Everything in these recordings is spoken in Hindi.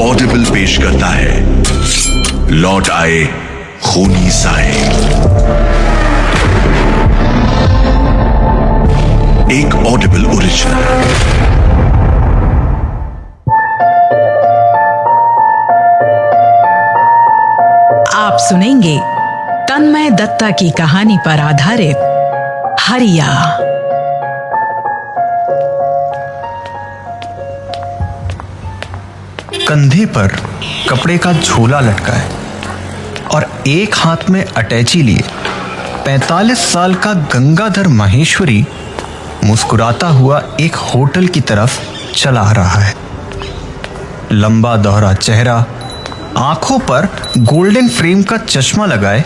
ऑडिबल पेश करता है लौट आए खूनी साए, एक ऑडिबल ओरिजिनल। आप सुनेंगे तन्मय दत्ता की कहानी पर आधारित हरिया। कंधे पर कपड़े का झोला लटका है और एक हाथ में अटैची लिए 45 साल का गंगाधर माहेश्वरी मुस्कुराता हुआ एक होटल की तरफ चला आ रहा है। लंबा दोहरा चेहरा, आंखों पर गोल्डन फ्रेम का चश्मा लगाए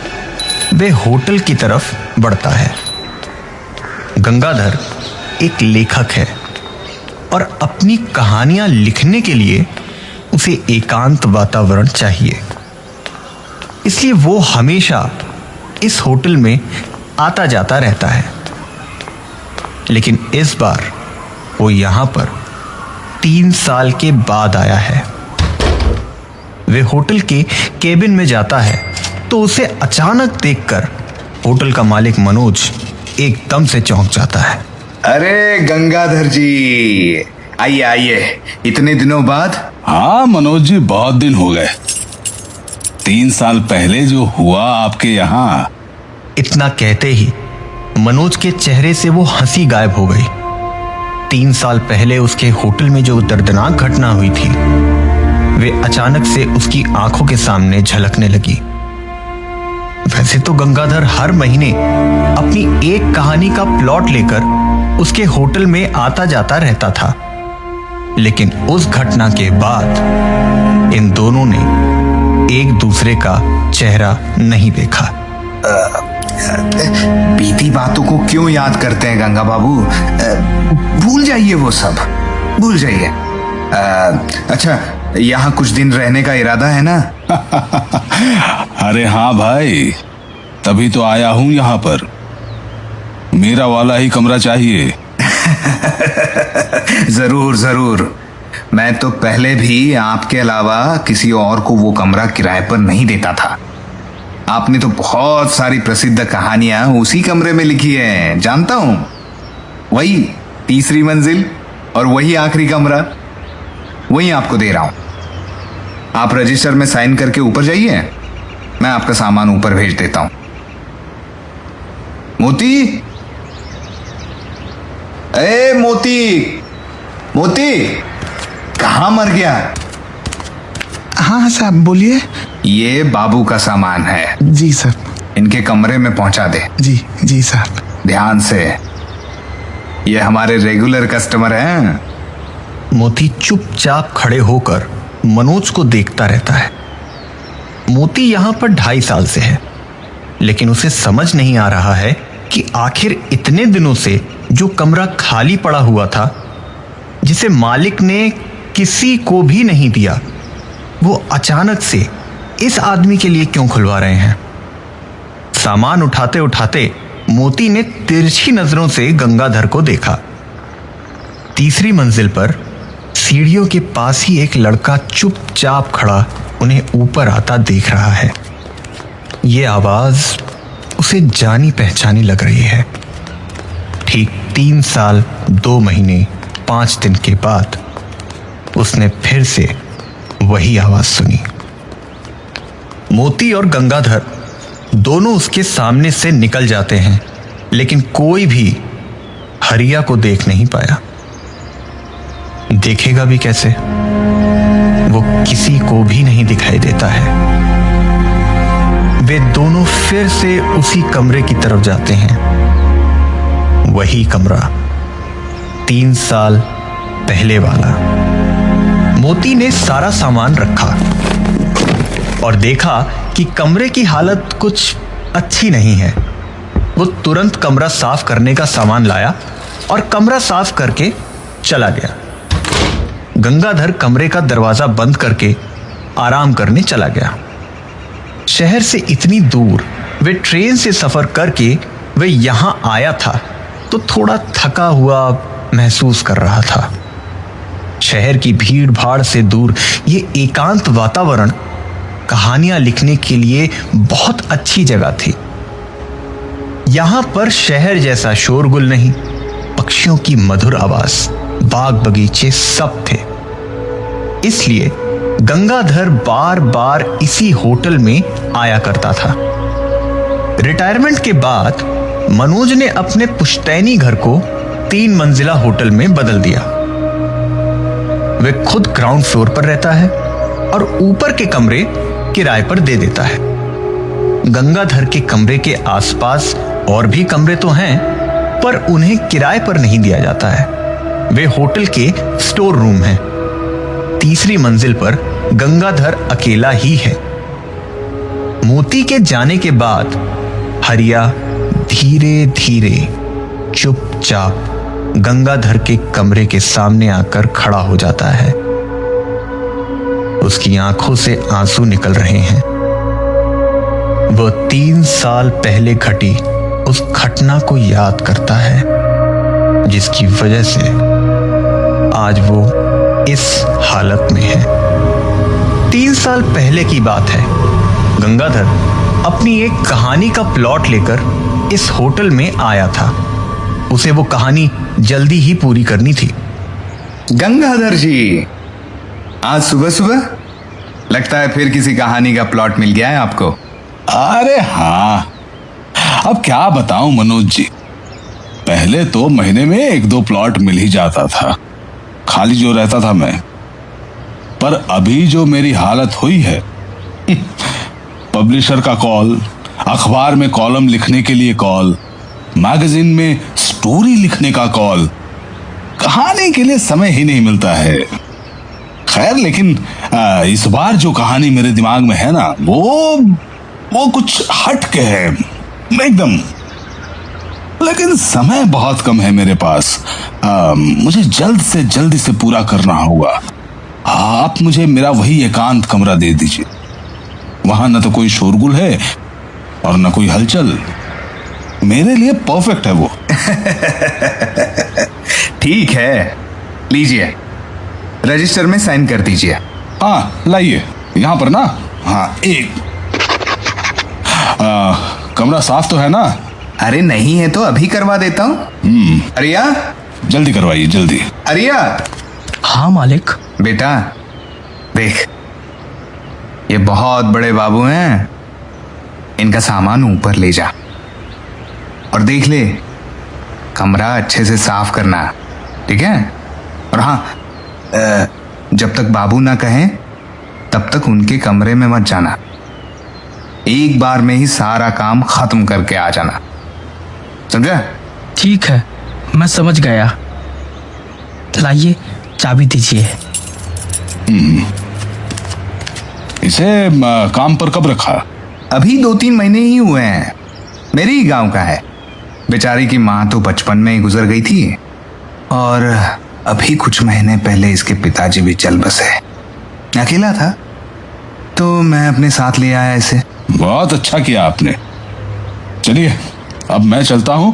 वे होटल की तरफ बढ़ता है। गंगाधर एक लेखक है और अपनी कहानियां लिखने के लिए उसे एकांत वातावरण चाहिए, इसलिए वो हमेशा इस होटल में आता जाता रहता है। लेकिन इस बार वो यहां पर 3 साल के बाद आया है। वे होटल के केबिन में जाता है तो उसे अचानक देखकर होटल का मालिक मनोज एकदम से चौंक जाता है। अरे गंगाधर जी, आइए आइए, इतने दिनों बाद। हाँ मनोज जी, बहुत दिन हो गए। 3 साल पहले जो हुआ आपके यहाँ। इतना कहते ही मनोज के चेहरे से वो हंसी गायब हो गई। 3 साल पहले उसके होटल में जो दर्दनाक घटना हुई थी वे अचानक से उसकी आंखों के सामने झलकने लगी। वैसे तो गंगाधर हर महीने अपनी एक कहानी का प्लॉट लेकर उसके होटल में आता जाता रहता था, लेकिन उस घटना के बाद इन दोनों ने एक दूसरे का चेहरा नहीं देखा। बीती बातों को क्यों याद करते हैं गंगा बाबू? भूल जाइए, वो सब भूल जाइए। अच्छा, यहाँ कुछ दिन रहने का इरादा है ना? अरे हाँ भाई, तभी तो आया हूँ यहाँ पर। मेरा वाला ही कमरा चाहिए। जरूर जरूर। मैं तो पहले भी आपके अलावा किसी और को वो कमरा किराए पर नहीं देता था। आपने तो बहुत सारी प्रसिद्ध कहानियां उसी कमरे में लिखी हैं, जानता हूं। वही तीसरी मंजिल और वही आखिरी कमरा, वही आपको दे रहा हूं। आप रजिस्टर में साइन करके ऊपर जाइए, मैं आपका सामान ऊपर भेज देता हूं। मोती, ए मोती, मोती, कहां मर गया? हाँ साहब, बोलिए। ये बाबू का सामान है। जी सर। इनके कमरे में पहुंचा दे। जी जी साहब। ध्यान से, ये हमारे रेगुलर कस्टमर हैं। मोती चुपचाप खड़े होकर मनोज को देखता रहता है। मोती यहां पर 2.5 साल से है, लेकिन उसे समझ नहीं आ रहा है कि आखिर इतने दिनों से जो कमरा खाली पड़ा हुआ था, जिसे मालिक ने किसी को भी नहीं दिया, वो अचानक से इस आदमी के लिए क्यों खुलवा रहे हैं। सामान उठाते उठाते मोती ने तिरछी नजरों से गंगाधर को देखा। तीसरी मंजिल पर सीढ़ियों के पास ही एक लड़का चुपचाप खड़ा उन्हें ऊपर आता देख रहा है। ये आवाज उसे जानी पहचानी लग रही है। ठीक 3 साल 2 महीने 5 दिन के बाद उसने फिर से वही आवाज सुनी। मोती और गंगाधर दोनों उसके सामने से निकल जाते हैं, लेकिन कोई भी हरिया को देख नहीं पाया। देखेगा भी कैसे? वो किसी को भी नहीं दिखाई देता है। वे दोनों फिर से उसी कमरे की तरफ जाते हैं। वही कमरा, 3 साल पहले वाला। मोती ने सारा सामान रखा और देखा कि कमरे की हालत कुछ अच्छी नहीं है। वो तुरंत कमरा साफ करने का सामान लाया और कमरा साफ करके चला गया। गंगाधर कमरे का दरवाजा बंद करके आराम करने चला गया। शहर से इतनी दूर वे ट्रेन से सफर करके वे यहां आया था तो थोड़ा थका हुआ महसूस कर रहा था। शहर की भीड़ भाड़ से दूर ये एकांत वातावरण कहानियां लिखने के लिए बहुत अच्छी जगह थी। यहां पर शहर जैसा शोरगुल नहीं, पक्षियों की मधुर आवाज, बाग बगीचे सब थे। इसलिए गंगाधर बार बार इसी होटल में आया करता था। रिटायरमेंट के बाद मनोज ने अपने पुश्तैनी घर को 3 मंजिला होटल में बदल दिया। वे खुद ग्राउंड फ्लोर पर रहता है और ऊपर के कमरे किराए पर दे देता है। गंगाधर के कमरे के आसपास और भी कमरे तो हैं, पर उन्हें किराए पर नहीं दिया जाता है। वे होटल के स्टोर रूम हैं। तीसरी मंजिल पर गंगाधर अकेला ही है। मोती के जाने के बाद हरिया धीरे धीरे चुपचाप गंगाधर के कमरे के सामने आकर खड़ा हो जाता है। उसकी आंखों से आंसू निकल रहे हैं। वह 3 साल पहले घटी उस घटना को याद करता है, जिसकी वजह से आज वो इस हालत में है। 3 साल पहले की बात है। गंगाधर अपनी एक कहानी का प्लॉट लेकर इस होटल में आया था। उसे वो कहानी जल्दी ही पूरी करनी थी। गंगाधर जी, आज सुबह सुबह लगता है फिर किसी कहानी का प्लॉट मिल गया है आपको। अरे हाँ, अब क्या बताऊं मनोज जी, पहले तो महीने में 1-2 प्लॉट मिल ही जाता था, खाली जो रहता था मैं। पर अभी जो मेरी हालत हुई है, पब्लिशर का कॉल, अखबार में कॉलम लिखने के लिए कॉल, मैगजीन में स्टोरी लिखने का कॉल, कहानी के लिए समय ही नहीं मिलता है। खैर, लेकिन इस बार जो कहानी मेरे दिमाग में है ना, वो कुछ हट के है एकदम। लेकिन समय बहुत कम है मेरे पास। मुझे जल्द से जल्द इसे पूरा करना होगा। आप मुझे मेरा वही एकांत कमरा दे दीजिए। वहां न तो कोई शोरगुल है और न कोई हलचल। मेरे लिए परफेक्ट है वो। ठीक है, लीजिए, रजिस्टर में साइन कर दीजिए। हाँ, लाइए यहां पर ना। हाँ, एक कमरा साफ तो है ना? अरे नहीं है तो अभी करवा देता हूँ। अरिया, जल्दी करवाइए, जल्दी। अरिया। हाँ मालिक। बेटा देख, ये बहुत बड़े बाबू हैं, इनका सामान ऊपर ले जा और देख ले, कमरा अच्छे से साफ करना, ठीक है? और हाँ, जब तक बाबू ना कहें तब तक उनके कमरे में मत जाना। एक बार में ही सारा काम खत्म करके आ जाना, समझा? ठीक है, मैं समझ गया। लाइए, चाबी दीजिए। इसे काम पर कब रखा? अभी 2-3 महीने ही हुए हैं। मेरे ही गांव का है। बेचारी की माँ तो बचपन में ही गुजर गई थी और अभी कुछ महीने पहले इसके पिताजी भी चल बसे। अकेला था तो मैं अपने साथ ले आया इसे। बहुत अच्छा किया आपने। चलिए, अब मैं चलता हूं,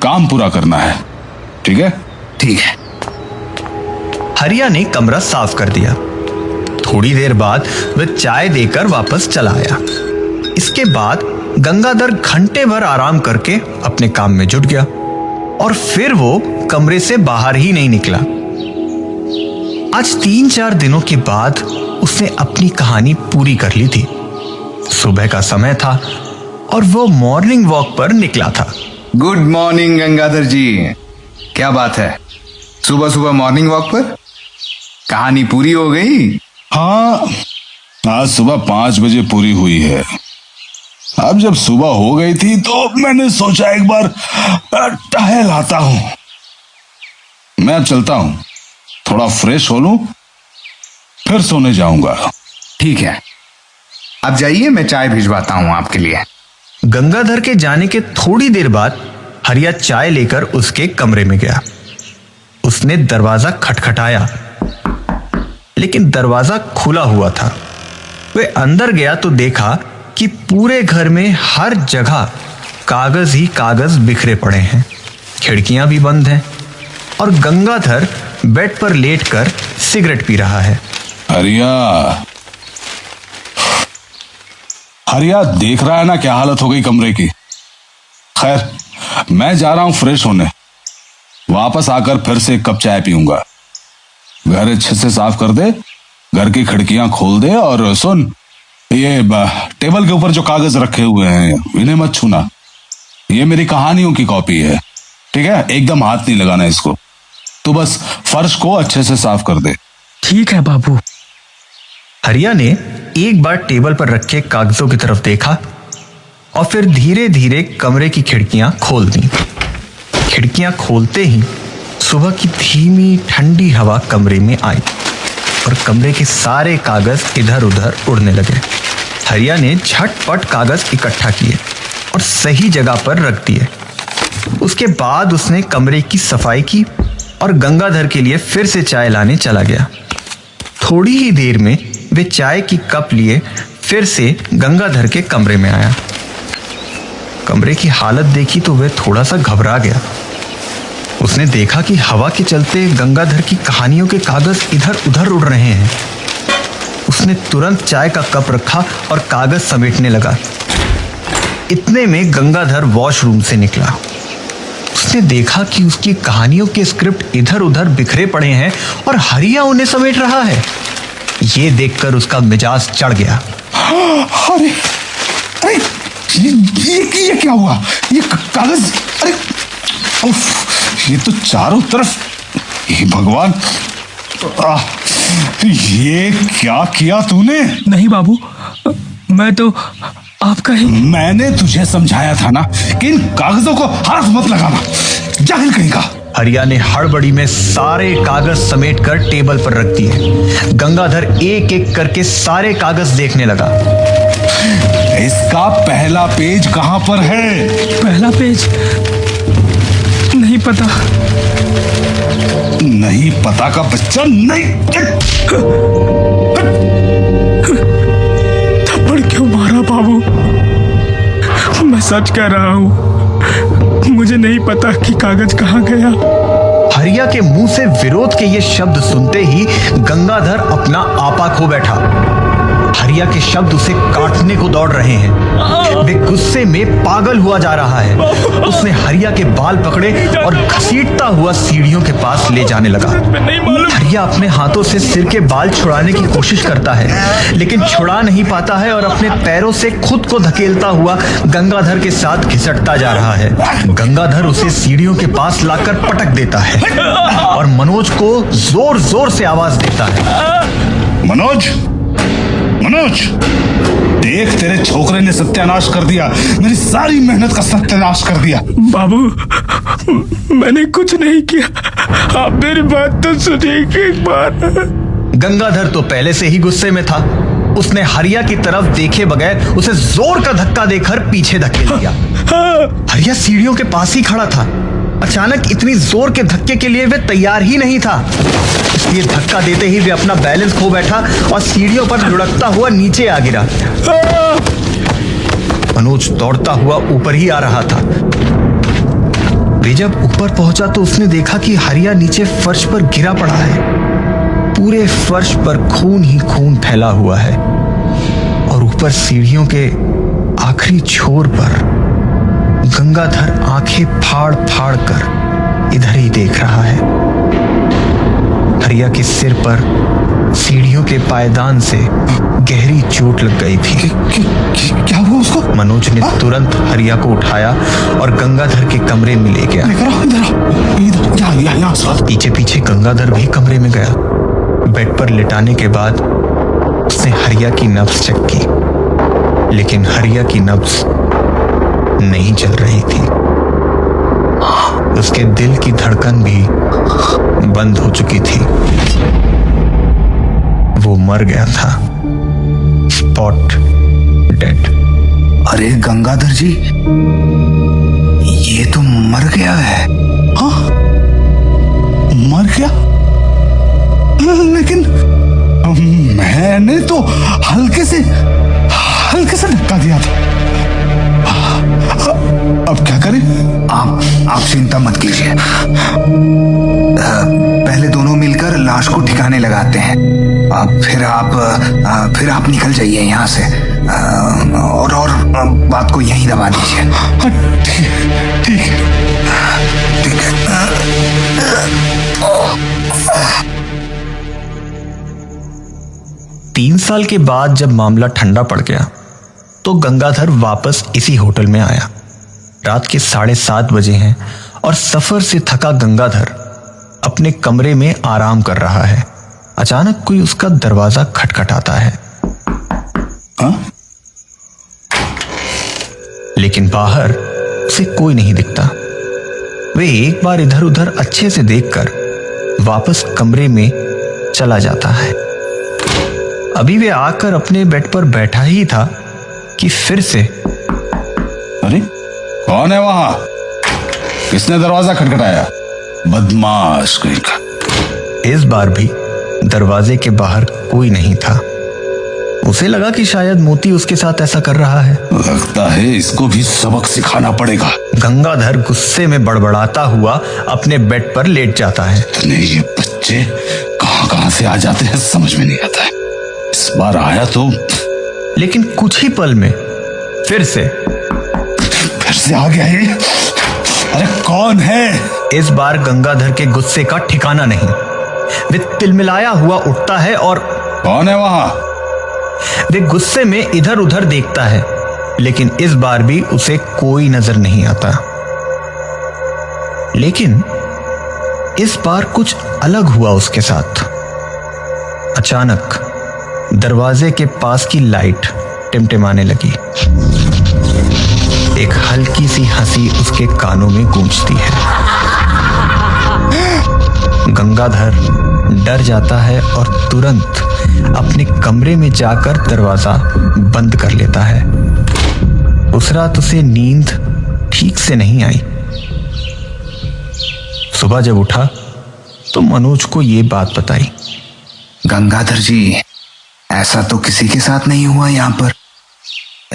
काम पूरा करना है। ठीक है? ठीक है। हरिया ने कमरा साफ कर दिया। थोड़ी देर बाद वह चाय देकर वापस चला आया। इसके बाद गंगाधर घंटे भर आराम करके अपने काम में जुट गया और फिर वो कमरे से बाहर ही नहीं निकला। आज 3-4 दिनों के बाद उसने अपनी कहानी पूरी कर ली थी। सुबह का समय था और वो मॉर्निंग वॉक पर निकला था। गुड मॉर्निंग गंगाधर जी। क्या बात है, सुबह सुबह मॉर्निंग वॉक पर? कहानी पूरी हो गई? हाँ, आज सुबह 5 बजे पूरी हुई है। अब जब सुबह हो गई थी तो मैंने सोचा एक बार टहल आता हूं। मैं अब चलता हूं, थोड़ा फ्रेश हो लूं, फिर सोने जाऊंगा। ठीक है, अब जाइए, मैं चाय भिजवाता हूं आपके लिए। गंगाधर के जाने के थोड़ी देर बाद हरिया चाय लेकर उसके कमरे में गया। उसने दरवाजा खटखटाया, लेकिन दरवाजा खुला हुआ था। वे अंदर गया तो देखा कि पूरे घर में हर जगह कागज ही कागज बिखरे पड़े हैं। खिड़कियां भी बंद हैं और गंगाधर बेड पर लेटकर सिगरेट पी रहा है। हरिया, हरिया देख रहा है ना क्या हालत हो गई कमरे की। खैर, मैं जा रहा हूं फ्रेश होने, वापस आकर फिर से एक कप चाय पीऊंगा। घर अच्छे से साफ कर दे, घर की खिड़कियां खोल दे, और सुन, ये टेबल के ऊपर जो कागज रखे हुए हैं इन्हें मत छूना। ये मेरी कहानियों की कॉपी है, ठीक है? एकदम हाथ नहीं लगाना इसको। तो बस फर्श को अच्छे से साफ कर दे। ठीक है बाबू। हरिया ने एक बार टेबल पर रखे कागजों की तरफ देखा और फिर धीरे धीरे कमरे की खिड़कियां खोल दी। खिड़कियां खोलते ही सुबह की धीमी ठंडी हवा कमरे में आई और कमरे के सारे कागज इधर उधर उड़ने लगे। हरिया ने झटपट कागज इकट्ठा किए और सही जगह पर रख दिए। उसके बाद उसने कमरे की सफाई की और गंगाधर के लिए फिर से चाय लाने चला गया। थोड़ी ही देर में वे चाय की कप लिए फिर से गंगाधर के कमरे में आया। कमरे की हालत देखी तो वह थोड़ा सा घबरा गया। उसने देखा कि हवा के चलते गंगाधर की कहानियों के कागज इधर उधर उड़ रहे हैं। उसने तुरंत चाय का कप रखा और कागज समेटने लगा। इतने में गंगाधर वॉशरूम से निकला। उसने देखा कि उसकी कहानियों के स्क्रिप्ट इधर उधर बिखरे पड़े हैं और हरिया उन्हें समेट रहा है। ये देखकर उसका मिजाज चढ़ गया। अरे अरे ये क्या हुआ? ये कागज, अरे उफ, ये तो चारों तरफ, ये भगवान, ये क्या किया तूने? नहीं बाबू, मैं तो आपका ही। मैंने तुझे समझाया था ना कि इन कागजों को हाथ मत लगाना, जाहिल कहीं का। हरिया ने हड़बड़ी में सारे कागज समेटकर टेबल पर रख दिए। गंगाधर एक एक करके सारे कागज देखने लगा। इसका पहला पेज कहां पर है? पहला पेज नहीं पता। नहीं पता का बच्चा नहीं। थप्पड़ क्यों मारा बाबू? मैं सच कह रहा हूं, मुझे नहीं पता कि कागज कहां गया। हरिया के मुंह से विरोध के ये शब्द सुनते ही गंगाधर अपना आपा खो बैठा। हरिया के शब्द उसे काटने को दौड़ रहे हैं। वे गुस्से में पागल हुआ जा रहा है। उसने हरिया के बाल पकड़े और घसीटता हुआ सीढ़ियों के पास ले जाने लगा। हरिया अपने हाथों से सिर के बाल छुड़ाने की कोशिश करता है, लेकिन छुड़ा नहीं पाता है और अपने पैरों से खुद को धकेलता हुआ गंगाधर के साथ घिसटता जा रहा है। गंगाधर उसे सीढ़ियों के पास लाकर पटक देता है और मनोज को जोर जोर से आवाज देता है। मनोज, मनोज, देख तेरे छोकरे ने सत्यानाश कर दिया, मेरी सारी मेहनत का सत्यानाश कर दिया। बाबू, मैंने कुछ नहीं किया, आप मेरी बात तो सुनिए एक बार। गंगाधर तो पहले से ही गुस्से में था। उसने हरिया की तरफ देखे बगैर उसे जोर का धक्का देकर पीछे धकेल दिया। हरिया सीढ़ियों के पास ही खड़ा था। अचानक इतनी जोर के धक्के के लिए वे तैयार ही नहीं था, इसलिए धक्का देते ही वे अपना बैलेंस खो बैठा और सीढ़ियों पर लुढ़कता हुआ नीचे आ गिरा। मनोज दौड़ता हुआ ऊपर ही आ रहा था। वे जब ऊपर पहुंचा तो उसने देखा कि हरिया नीचे फर्श पर गिरा पड़ा है। पूरे फर्श पर खून ही खून फैला हुआ है और ऊपर सीढ़ियों के आखिरी छोर पर गंगाधर आंखें फाड़ फाड़ कर इधर ही देख रहा है। हरिया के सिर पर सीढ़ियों के पायदान से गहरी चोट लग गई थी। क्या हुआ उसको? मनोज ने तुरंत हरिया को उठाया और गंगाधर के कमरे में ले गया। पीछे पीछे गंगाधर भी कमरे में गया। बेड पर लिटाने के बाद उसने हरिया की नब्ज चेक की, लेकिन हरिया की नब्ज नहीं चल रही थी। उसके दिल की धड़कन भी बंद हो चुकी थी। वो मर गया था, स्पॉट डेड। अरे गंगाधर जी, ये तो मर गया है। हाँ, मर गया? लेकिन मैंने तो हल्के से धक्का दिया था। अब क्या करें? आप चिंता मत कीजिए। पहले दोनों मिलकर लाश को ठिकाने लगाते हैं। फिर आप निकल जाइए यहाँ से और बात को यहीं दबा दीजिए। ठीक है। 3 साल के बाद जब मामला ठंडा पड़ गया तो गंगाधर वापस इसी होटल में आया। रात के 7:30 बजे हैं और सफर से थका गंगाधर अपने कमरे में आराम कर रहा है। अचानक कोई उसका दरवाजा खटखटाता है। लेकिन बाहर उसे कोई नहीं दिखता। वे एक बार इधर उधर अच्छे से देखकर वापस कमरे में चला जाता है। अभी वे आकर अपने बेड पर बैठा ही था कि फिर से, अरे कौन है वहां? किसने दरवाजा खटखटाया? बदमाश कहीं का। इस बार भी दरवाजे के बाहर कोई नहीं था। उसे लगा कि शायद मोती उसके साथ ऐसा कर रहा है। लगता है इसको भी सबक सिखाना पड़ेगा। गंगाधर गुस्से में बड़बड़ाता हुआ अपने बेड पर लेट जाता है। इतने ये बच्चे कहां से आ जाते हैं समझ में नहीं आता है। इस बार आया तो, लेकिन कुछ ही पल में फिर से आ गया ये। अरे कौन है? इस बार गंगाधर के गुस्से का ठिकाना नहीं। वे तिलमिलाया हुआ उठता है और कौन है वहां? वे गुस्से में इधर उधर देखता है, लेकिन इस बार भी उसे कोई नजर नहीं आता। लेकिन इस बार कुछ अलग हुआ उसके साथ। अचानक दरवाजे के पास की लाइट टिमटिमाने लगी। एक हल्की सी हंसी उसके कानों में गूंजती है। गंगाधर डर जाता है और तुरंत अपने कमरे में जाकर दरवाजा बंद कर लेता है। उस रात उसे नींद ठीक से नहीं आई। सुबह जब उठा तो मनोज को ये बात बताई। गंगाधर जी, ऐसा तो किसी के साथ नहीं हुआ यहाँ पर।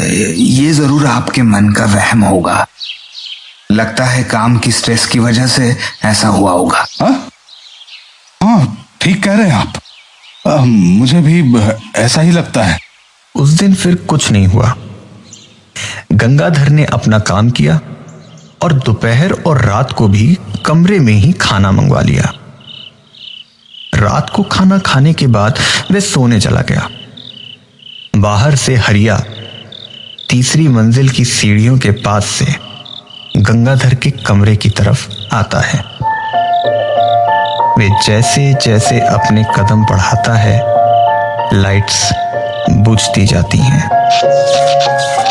ये जरूर आपके मन का वहम होगा। लगता है काम की स्ट्रेस की वजह से ऐसा हुआ होगा। हाँ, ठीक कह रहे हैं आप। मुझे भी ऐसा ही लगता है। उस दिन फिर कुछ नहीं हुआ। गंगाधर ने अपना काम किया और दोपहर और रात को भी कमरे में ही खाना मंगवा लिया। रात को खाना खाने के बाद वह सोने चला गया। बाहर से हरिया तीसरी मंजिल की सीढ़ियों के पास से गंगाधर के कमरे की तरफ आता है। वे जैसे जैसे अपने कदम बढ़ाता है, लाइट्स बुझती जाती हैं।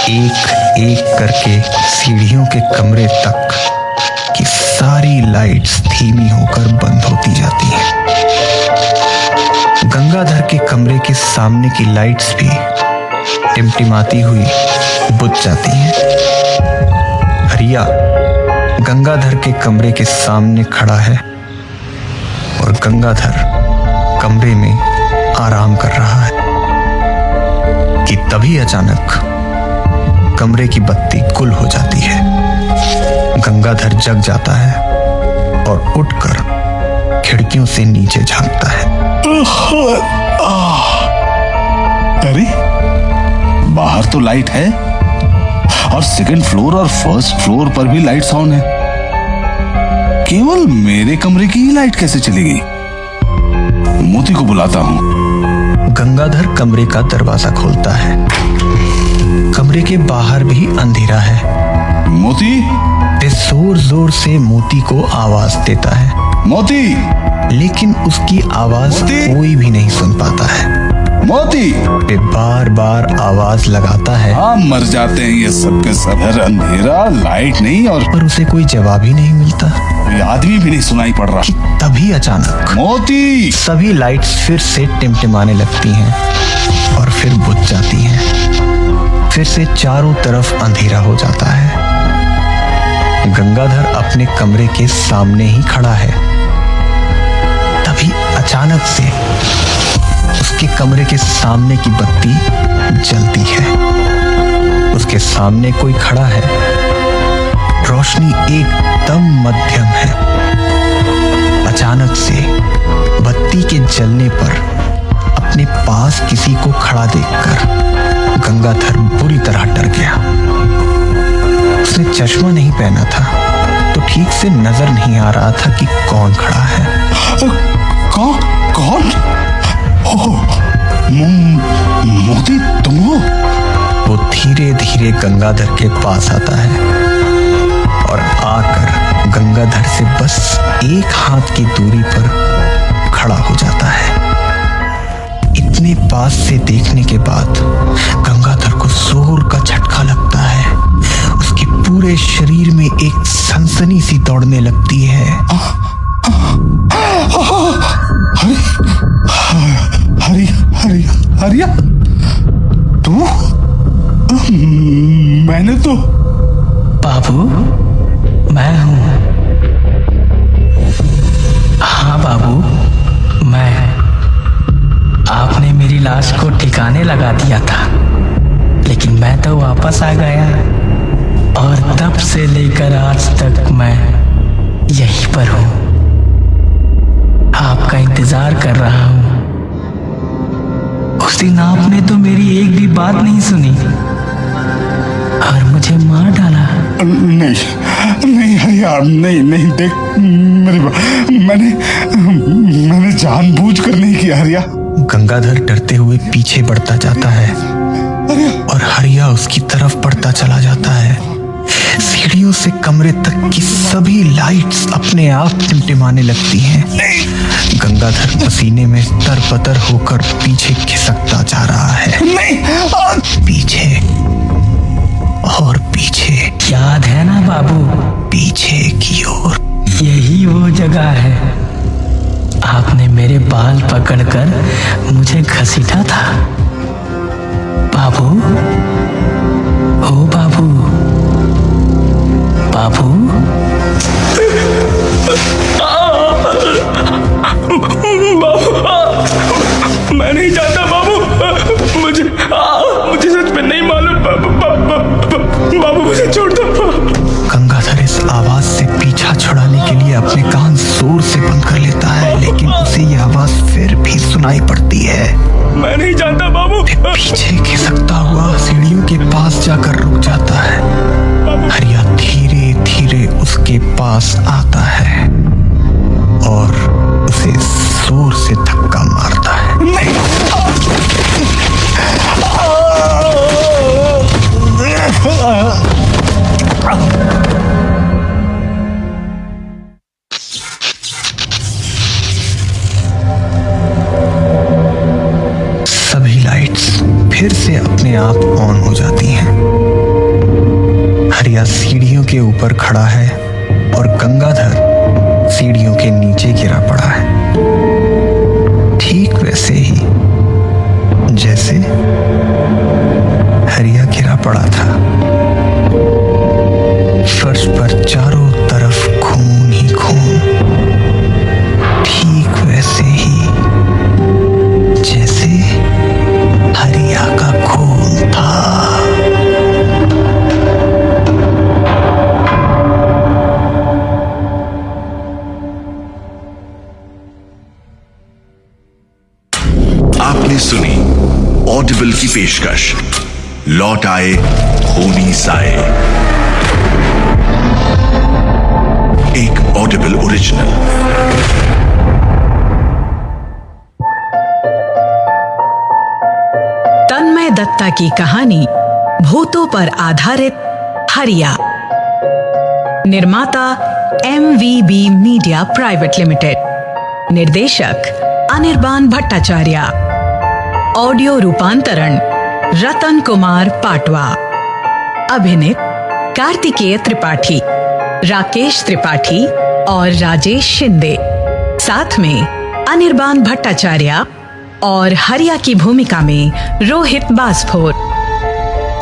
एक एक करके सीढ़ियों के कमरे तक की सारी लाइट्स धीमी होकर बंद होती जाती हैं। गंगाधर के कमरे के सामने की लाइट्स भी टिमटिमाती हुई बुझ जाती हैं। हरिया गंगाधर के कमरे के सामने खड़ा है और गंगाधर कमरे में आराम कर रहा है कि तभी अचानक कमरे की बत्ती गुल हो जाती है। गंगाधर जग जाता है और उठकर खिड़कियों से नीचे झांकता है। अरे बाहर तो लाइट है और सेकंड फ्लोर और फर्स्ट फ्लोर पर भी लाइट्स ऑन है। केवल मेरे कमरे की ही लाइट कैसे चली गई? मोती को बुलाता हूं। गंगाधर कमरे का दरवाजा खोलता है। कमरे के बाहर भी अंधेरा है। मोती! वे जोर जोर से मोती को आवाज देता है। मोती! लेकिन उसकी आवाज कोई भी नहीं सुन पाता है। मोती! वे बार बार आवाज लगाता है। हाँ, मर जाते हैं ये सब के सब। अंधेरा, लाइट नहीं और पर उसे कोई जवाब ही नहीं मिलता। कोई आदमी भी नहीं सुनाई पड़ रहा। कि तभी अचानक मोती! सभी लाइट्स फिर से टिमटिमाने लगती हैं और फिर बुझ जाती हैं। फिर से चारों तरफ अंधेरा हो जाता है। गंगाधर अपने कमरे के सामने ही खड़ा है। तभी अचानक से उसके कमरे के सामने की बत्ती जलती है। उसके सामने कोई खड़ा है। रोशनी एकदम मध्यम है। अचानक से बत्ती के जलने पर अपने पास किसी को खड़ा देखकर गंगाधर बुरी तरह डर गया। उसने चश्मा नहीं पहना था तो ठीक से नजर नहीं आ रहा था कि कौन खड़ा है। कौन? मोदी तुम हो? वो धीरे धीरे गंगाधर के पास आता है और आकर गंगाधर से बस एक हाथ की दूरी पर खड़ा हो जाता है। इतने पास से देखने के बाद गंगाधर को जोर का झटका लगता है। उसके पूरे शरीर में एक सनसनी सी दौड़ने लगती है। हरिया तू? मैंने तो बाबू, मैं हूं। हाँ बाबू, मैं। आपने मेरी लाश को ठिकाने लगा दिया था, लेकिन मैं तो वापस आ गया और तब से लेकर आज तक मैं यहीं पर हूं। आपका इंतजार कर रहा हूं। उस दिन आपने तो मेरी एक भी बात नहीं सुनी और मुझे मार डाला। नहीं हरिया, नहीं देख, मैंने जानबूझकर नहीं किया हरिया। गंगाधर डरते हुए पीछे बढ़ता जाता है और हरिया उसकी तरफ बढ़ता चला जाता है। सीढ़ियों से कमरे तक की सभी लाइट्स अपने आप टिमटिमाने लगती हैं। गंगाधर पसीने में तरबतर होकर पीछे खिसकता जा रहा है। पीछे और पीछे। याद है ना बाबू? पीछे की ओर। यही वो जगह है। आपने मेरे बाल पकड़कर मुझे घसीटा था। बाबू, ओ बाबू, बाबू। मैं नहीं जानता बाबू, मुझे सच में नहीं मालूम। बाबू मुझे छोड़ दो। गंगाधर इस आवाज से पीछा छुड़ाने के लिए अपने कान जोर से बंद कर लेता है, लेकिन उसे यह आवाज फिर भी सुनाई पड़ती है। मैं नहीं जानता बाबू। पीछे खिसकता हुआ सीढ़ियों के पास जाकर रुक जाता है। हरिया धीरे धीरे उसके पास आता है और उसे जोर से धक्का मारता है। सभी लाइट्स फिर से अपने आप ऑन हो जाती हैं। हरिया सीढ़ियों के ऊपर खड़ा है और गंगाधर सीढ़ियों के नीचे गिरा पड़ा है, ठीक वैसे ही जैसे हरिया गिरा पड़ा था। फर्श पर चारों तरफ खून ही खून, ठीक वैसे ही जैसे हरिया का खून था। आपने सुनी ऑडिबल की पेशकश लौट आए खूनी साए, एक ऑडिबल ओरिजिनल। तन्मय दत्ता की कहानी भूतों पर आधारित हरिया। निर्माता MVB मीडिया प्राइवेट लिमिटेड। निर्देशक अनिर्बान भट्टाचार्य। ऑडियो रूपांतरण रतन कुमार पाटवा। अभिनीत कार्तिकेय त्रिपाठी, राकेश त्रिपाठी और राजेश शिंदे। साथ में अनिर्बान भट्टाचार्य और हरिया की भूमिका में Rohit Basphor.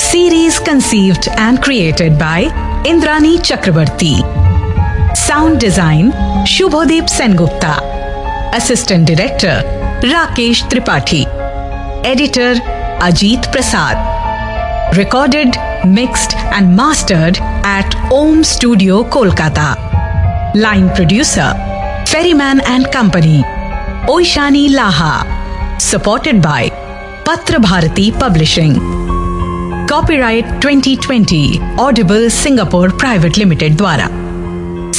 Series conceived and created by Indrani Chakraborty. Sound design Shubhodeep Sengupta. Assistant director Rakesh Tripathi. Editor Ajit Prasad. Recorded, mixed and mastered at Om Studio, Kolkata. Line producer, Ferryman and Company, Oishani Laha. Supported by Patra Bharati Publishing. Copyright 2020 Audible Singapore Private Limited द्वारा.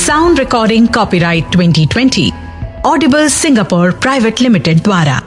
Sound recording copyright 2020 Audible Singapore Private Limited द्वारा.